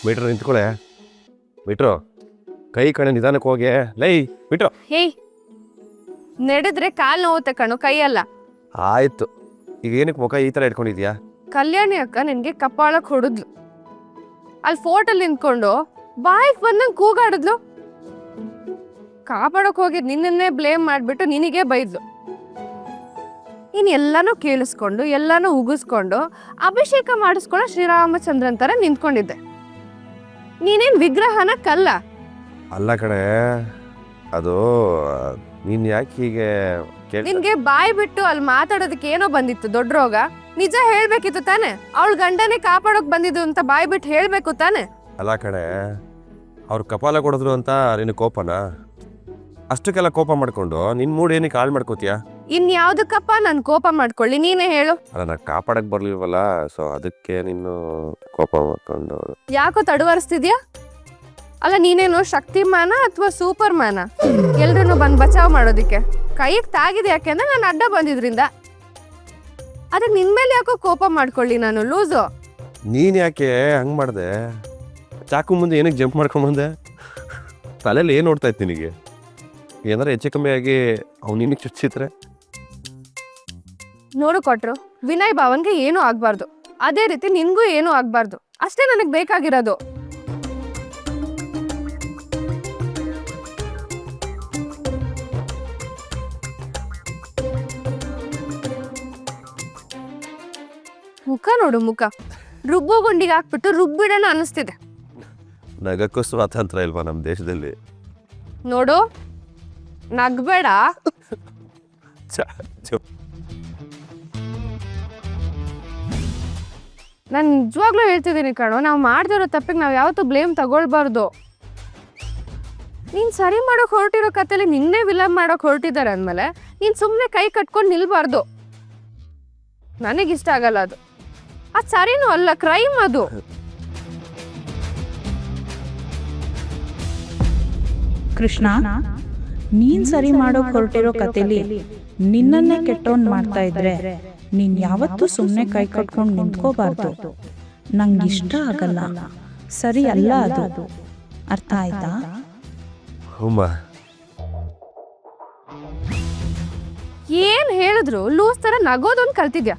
Metre ನಿಂತ್ಕೊಳ್ಳೆ. Metre ಕೈ ಕಣೆ ನಿಧಾನಕ್ಕೆ ಹೋಗಿ. ಲೈ ಮೀಟ್ರು. ಹೇಯ್, ನಡೆದ್ರೆ ಕಾಲು ನೋವುತ್ತೆ ಕಣು, ಕೈಯಲ್ಲ. ಆಯ್ತು, ಈಗ ಏನಕ್ಕೆ ಮುಖ ಈ ಥರ ಇಟ್ಕೊಂಡಿದ್ಯಾ? ಕಲ್ಯಾಣಿ ಅಕ್ಕ ನಿನ್ಗೆ ಕಪಾಳಕ್ಕೆ ಹೊಡೆದ್ಲು. ಅಲ್ಲಿ ಫೋಟೋಲ್ ನಿಂತ್ಕೊಂಡು ಬಾಯಿಗೆ ಬಂದಂಗೆ ಕೂಗಾಡಿದ್ಲು. ಕಾಪಾಡಕ್ ಹೋಗಿ ನಿನ್ನನ್ನೇ ಬ್ಲೇಮ್ ಮಾಡ್ಬಿಟ್ಟು ನಿನಗೆ ಬೈದ್ಲು. ನೀನ್ ಎಲ್ಲಾನು ಕೇಳಿಸ್ಕೊಂಡು ಎಲ್ಲಾನು ಉಗಿಸ್ಕೊಂಡು ಅಭಿಷೇಕ ಮಾಡಿಸ್ಕೊಳ್ಳೋ ಶ್ರೀರಾಮಚಂದ್ರನ್ ತರ ನಿಂತ್ಕೊಂಡಿದ್ದೆ. ನೀನೇನ್ ವಿಗ್ರಹನ ಕಲ್ಲ. ಅಲ್ಲ ಕಣೆ, ಅದು ನೀನು ಯಾಕೆ ಹೀಗೆ ನಿನ್ಗೆ ಬಾಯಿ ಬಿಟ್ಟು ಅಲ್ಲಿ ಮಾತಾಡೋದಕ್ಕೆ ಏನೋ ಬಂದಿತ್ತು ದೊಡ್ಡ ರೋಗ. ನಿಜ ಹೇಳ್ಬೇಕಿತ್ತು ತಾನೆ. ಅವಳ ಗಂಡನೇ ಕಾಪಾಡೋಕ್ ಬಂದಿದ್ದು ಅಂತ ಬಾಯಿ ಬಿಟ್ಟು ಹೇಳ್ಬೇಕು ತಾನೆ. ಅಲ್ಲ ಕಣೆ, ಅವ್ರು ಕಪಾಲ ಕೊಡಿದ್ರು ಅಂತ ನಿನ್ನ ಕೋಪನ? ಅಷ್ಟಕ್ಕೆಲ್ಲ ಕೋಪ ಮಾಡ್ಕೊಂಡು ನಿನ್ನ ಮೂಡ್ ಏನಕ್ಕೆ ಹಾಳು ಮಾಡ್ಕೋತೀಯ? ಇನ್ಯಾವ್ದಕ್ಕಪ್ಪ ನಾನು ಕೋಪ ಮಾಡ್ಕೊಳ್ಳಿ, ನೀನೇ ಹೇಳು. ಅಲ್ಲ, ನಾ ಕಾಪಾಡಕ್ ಬರ್ಲಿಲ್ವಲ್ಲ, ಸೊ ಅದಕ್ಕೆ ನೀನು ಕೋಪ ಮಾಡ್ಕೊಂಡು. ಯಾಕೋ ತಡವರಿಸ್ತಿದ್ಯಾ? ಅಲ್ಲ, ನೀನೇನು ಶಕ್ತಿಮಾನ ಅಥವಾ ಸೂಪರ್ ಮ್ಯಾನ ಎಲ್ರೂ ಬಂದು ಬಚಾವ್ ಮಾಡೋದಿಕ್ಕೆ? ಕೈಗೆ ತಾಗಿದೆ ಯಾಕೆಂದ್ರೆ ನಾನು ಅಡ್ಡ ಬಂದಿದ್ರಿಂದ. ಅದಕ್ಕೆ ನಿನ್ ಮೇಲೆ ಯಾಕೋ ಕೋಪ ಮಾಡ್ಕೊಳ್ಳಿ ನಾನು ಲೂಸು. ನೀನು ಯಾಕೆ ಹಂಗೆ ಮಾಡಿದೆ? ಚಾಕು ಮುಂದೆ ಏನಕ್ಕೆ ಜಂಪ್ ಮಾಡ್ಕೊಂಬಂದೆ? ತಲೆಯಲ್ಲಿ ಏನು ನೋಡ್ತಾ ಇತ್ತು ನಿನಗೆ? ಏನಾರ ಹೆಚ್ಚು ಕಮ್ಮಿ ಆಗಿ ಅವ್ನು ನಿನಗೆ ಚುಚ್ಚಿದ್ರೆ? ನೋಡು ಕೊಟ್ರು, ವಿನಯ್ ಭಾವನ್ಗೆ ಏನೂ ಆಗ್ಬಾರ್ದು, ಅದೇ ರೀತಿ ನಿನ್ಗೂ ಏನೂ ಆಗ್ಬಾರ್ದು. ಅಷ್ಟೇ ನನಗೆ ಬೇಕಾಗಿರೋದು. ಮುಖ ನೋಡು, ಮುಖ ರುಬ್ಬೋ ಗುಂಡಿಗೆ ಹಾಕ್ಬಿಟ್ಟು ರುಬ್ಬಿಡೋಣ ಅನ್ನಿಸ್ತಿದೆ. ನಗಕ್ಕೂ ಸ್ವಾತಂತ್ರ್ಯ ಇಲ್ವಾ ನಮ್ಮ ದೇಶದಲ್ಲಿ? ನೋಡು, ನಗ್ಬೇಡ. ನಾನು ನಿಜವಾಗ್ಲೂ ಹೇಳ್ತಿದ್ದೀನಿ ಕಣೋ, ನಾವು ಮಾಡ್ದಿರೋ ತಪ್ಪಿಗೆ ನಾವು ಯಾವತ್ತೂ ಬ್ಲೇಮ್ ತಗೊಳ್ಬಾರ್ದು. ನೀನು ಸರಿ ಮಾಡೋಕೆ ಹೊರಟಿರೋ ಕಥೆಲಿ ನಿನ್ನೆ ವಿಲನ್ ಮಾಡೋಕೆ ಹೊರಟಿದ್ದಾರೆ ಅಂದಮೇಲೆ ನೀನು ಸುಮ್ಮನೆ ಕೈ ಕಟ್ಕೊಂಡು ನಿಲ್ಬಾರ್ದು. ನನಗಿಷ್ಟ ಆಗಲ್ಲ ಅದು. ಅದು ಸರಿನೂ ಅಲ್ಲ, ಕ್ರೈಮ್ ಅದು. ಕೃಷ್ಣ, ನೀನ್ ಸರಿ ಮಾಡೋಕ್ ಹೊರಟಿರೋ ಕಥೆಲಿ ನಿನ್ನನ್ನೇ ಕೆಟ್ಟವನ್ ಮಾಡ್ತಾ ಇದ್ರೆ ನೀನ್ ಯಾವತ್ತೂ ಸುಮ್ಮನೆ ಕೈ ಕಟ್ಕೊಂಡು ನಿಂತ್ಕೋಬಾರ್ದು. ನಂಗಿಷ್ಟ ಆಗಲ್ಲ, ಸರಿ ಅಲ್ಲ ಅದು. ಅರ್ಥ ಆಯ್ತಾ? ಹುಮ್ಮ, ಏನ್ ಹೇಳಿದ್ರು ಲೂಸ್ ತರ ನಗೋದೊಂದು ಕಲ್ತಿದ್ಯಾ?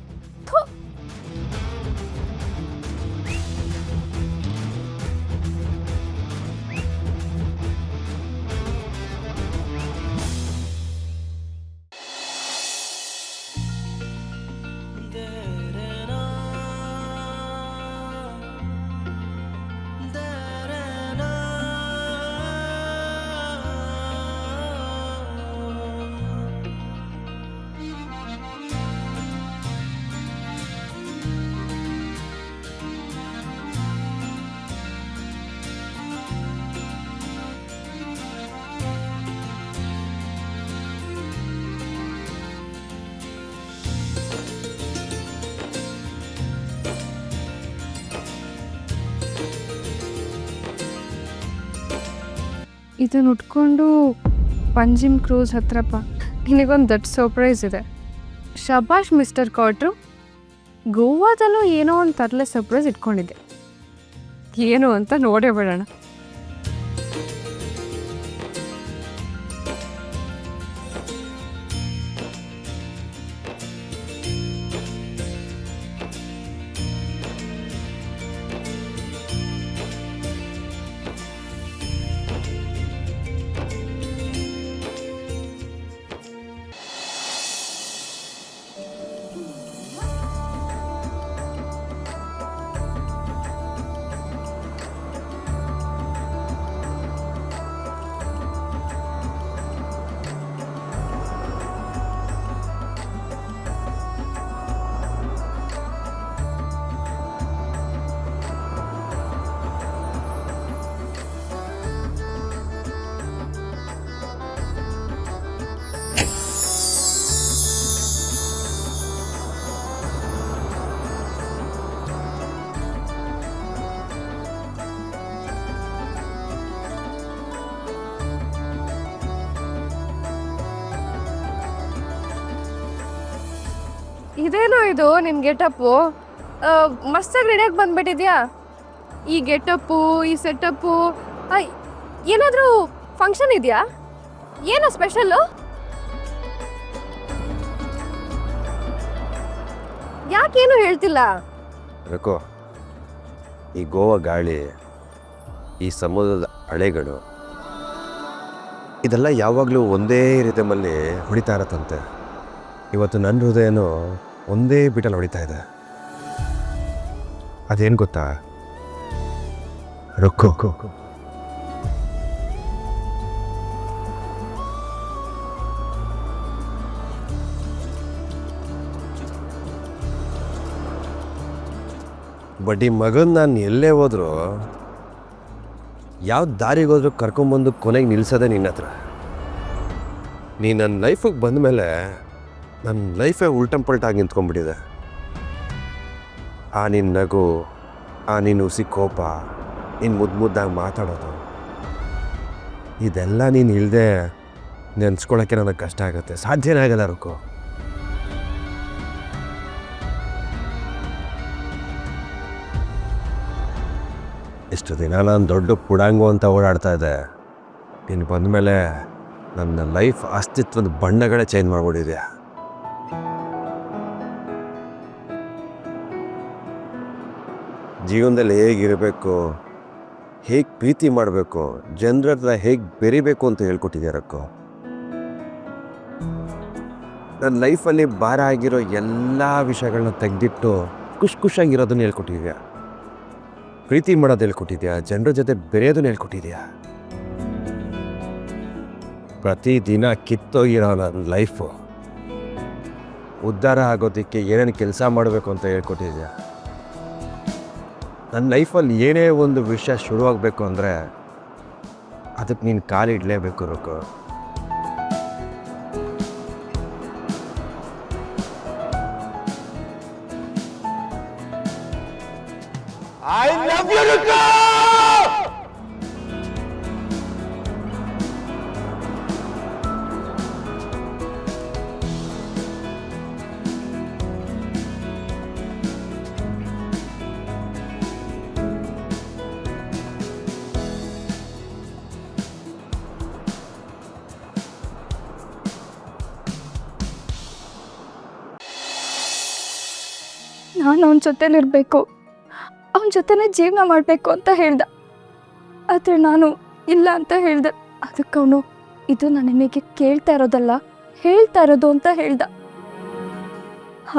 ಇದನ್ನ ಉಟ್ಕೊಂಡು ಪಂಜಿಮ್ ಕ್ರೂಸ್ ಹತ್ರಪ್ಪ ನಿನಗೊಂದು ದೊಡ್ಡ ಸರ್ಪ್ರೈಸ್ ಇದೆ. ಶಬಾಷ್ ಮಿಸ್ಟರ್ ಕಾಟ್ರು, ಗೋವಾದಲ್ಲೂ ಏನೋ ಒಂದು ತರಲೆ ಸರ್ಪ್ರೈಸ್ ಇಟ್ಕೊಂಡಿದ್ದೆ. ಏನು ಅಂತ ನೋಡೇ ಬಿಡೋಣ. ಇದೇನೋ ಇದು ನಿನ್ ಗೆಟಪ್ಪು, ಮಸ್ತಾಗಿ ರೆಡಿಯಾಗಿ ಬಂದ್ಬಿಟ್ಟಿದ್ಯಾ. ಈ ಗೆಟಪ್ಪು ಈ ಸೆಟಪ್ಪು ಏನಾದರೂ ಫಂಕ್ಷನ್ ಇದೆಯಾ? ಏನೋ ಸ್ಪೆಷಲ್ಲು? ಯಾಕೇನು ಹೇಳ್ತಿಲ್ಲ? ರಕೋ, ಈ ಗೋವಾ ಗಾಳಿ, ಈ ಸಮುದ್ರದ ಅಲೆಗಳು ಇದೆಲ್ಲ ಯಾವಾಗಲೂ ಒಂದೇ ರಿದಮಲ್ಲಿ ಹೊಡಿತಾ ಇರತ್ತಂತೆ. ಇವತ್ತು ನನ್ನ ಹೃದಯನೂ ಒಂದೇ ಬಿಟಲ್ಲಿ ಹೊಡಿತಾ ಇದೆ. ಅದೇನು ಗೊತ್ತಾ ರೊಕ್ಕೋ, ಬಟ್ ಈ ಮಗನ ನಾನು ಎಲ್ಲೇ ಹೋದ್ರು, ಯಾವ ದಾರಿಗೆ ಹೋದ್ರೂ ಕರ್ಕೊಂಬಂದು ಕೊನೆಗೆ ನಿಲ್ಸೋದೆ ನಿನ್ನ ಹತ್ರ. ನೀ ನನ್ನ ಲೈಫಿಗೆ ಬಂದ ಮೇಲೆ ನನ್ನ ಲೈಫೇ ಉಲ್ಟಂಪಲ್ಟಾಗಿ ನಿಂತ್ಕೊಂಡ್ಬಿಟ್ಟಿದೆ. ಆ ನಿನ್ನ ನಗು, ಆ ನಿನ್ನ ಹುಸಿ ಕೋಪ, ನೀನು ಮುದ್ದಾಗಿ ಮಾತಾಡೋದು, ಇದೆಲ್ಲ ನೀನು ಇಲ್ಲದೆ ನೆನೆಸ್ಕೊಳ್ಳೋಕ್ಕೆ ನನಗೆ ಕಷ್ಟ ಆಗುತ್ತೆ. ಸಾಧ್ಯನೇ ಆಗಲ್ಲ ರೊಕ್ಕೋ. ಇಷ್ಟು ದಿನ ನಾನು ದೊಡ್ಡ ಪುಡಾಂಗು ಅಂತ ಓಡಾಡ್ತಾ ಇದ್ದೆ. ನೀನು ಬಂದಮೇಲೆ ನನ್ನ ಲೈಫ್ ಅಸ್ತಿತ್ವದ ಬಣ್ಣಗಳೇ ಚೇಂಜ್ ಮಾಡ್ಬಿಟ್ಟಿದ್ಯಾ. ಜೀವನದಲ್ಲಿ ಹೇಗಿರಬೇಕು, ಹೇಗೆ ಪ್ರೀತಿ ಮಾಡಬೇಕು, ಜನರ ಹತ್ರ ಹೇಗೆ ಬೆರಿಬೇಕು ಅಂತ ಹೇಳ್ಕೊಟ್ಟಿದ್ಯಾ ರೊಕ್ಕೋ. ನನ್ನ ಲೈಫಲ್ಲಿ ಭಾರ ಆಗಿರೋ ಎಲ್ಲ ವಿಷಯಗಳನ್ನ ತೆಗೆದಿಟ್ಟು ಖುಷಿಯಾಗಿರೋದನ್ನ ಹೇಳ್ಕೊಟ್ಟಿದ್ಯಾ. ಪ್ರೀತಿ ಮಾಡೋದು ಹೇಳ್ಕೊಟ್ಟಿದ್ಯಾ, ಜನರ ಜೊತೆ ಬೆರೆಯೋದನ್ನ ಹೇಳ್ಕೊಟ್ಟಿದ್ಯಾ. ಪ್ರತಿದಿನ ಕಿತ್ತೋಗಿರೋ ನನ್ನ ಲೈಫು ಉದ್ಧಾರ ಆಗೋದಕ್ಕೆ ಏನೇನು ಕೆಲಸ ಮಾಡಬೇಕು ಅಂತ ಹೇಳ್ಕೊಟ್ಟಿದ್ಯಾ. ನನ್ನ ಲೈಫಲ್ಲಿ ಏನೇ ಒಂದು ವಿಷಯ ಶುರುವಾಗಬೇಕು ಅಂದರೆ ಅದಕ್ಕೆ ನೀನು ಕಾಲಿಡಲೇಬೇಕು ರೊಕ್ಕೋ. I love you, Rukko! ನಾನು ಅವನ ಜೊತೆಲಿರಬೇಕು, ಅವನ ಜೊತೆನೇ ಜೀವನ ಮಾಡಬೇಕು ಅಂತ ಹೇಳ್ದ. ಆದರೆ ನಾನು ಇಲ್ಲ ಅಂತ ಹೇಳ್ದೆ. ಅದಕ್ಕೆ ಅವನು ಇದು ನಾನು ನಿನಗೆ ಕೇಳ್ತಾ ಇರೋದಲ್ಲ, ಹೇಳ್ತಾ ಇರೋದು ಅಂತ ಹೇಳ್ದ.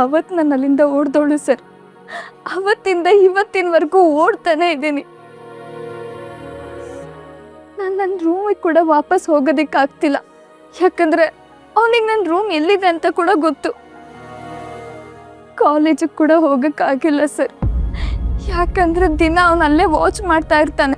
ಅವತ್ತು ನಾನು ಅಲ್ಲಿಂದ ಓಡ್ದೋಳು ಸರ್. ಅವತ್ತಿಂದ ಇವತ್ತಿನವರೆಗೂ ಓಡ್ತಾನೆ ಇದ್ದೀನಿ. ನಾನು ನನ್ನ ರೂಮಿಗೆ ಕೂಡ ವಾಪಸ್ ಹೋಗೋದಕ್ಕಾಗ್ತಿಲ್ಲ. ಯಾಕಂದರೆ ಅವನಿಗೆ ನನ್ನ ರೂಮ್ ಎಲ್ಲಿದೆ ಅಂತ ಕೂಡ ಗೊತ್ತು. ಕಾಲೇಜಿಗೆ ಕೂಡ ಹೋಗೋಕ್ಕಾಗಿಲ್ಲ ಸರ್. ಯಾಕಂದರೆ ದಿನ ಅವನು ಅಲ್ಲೇ ವಾಚ್ ಮಾಡ್ತಾ ಇರ್ತಾನೆ.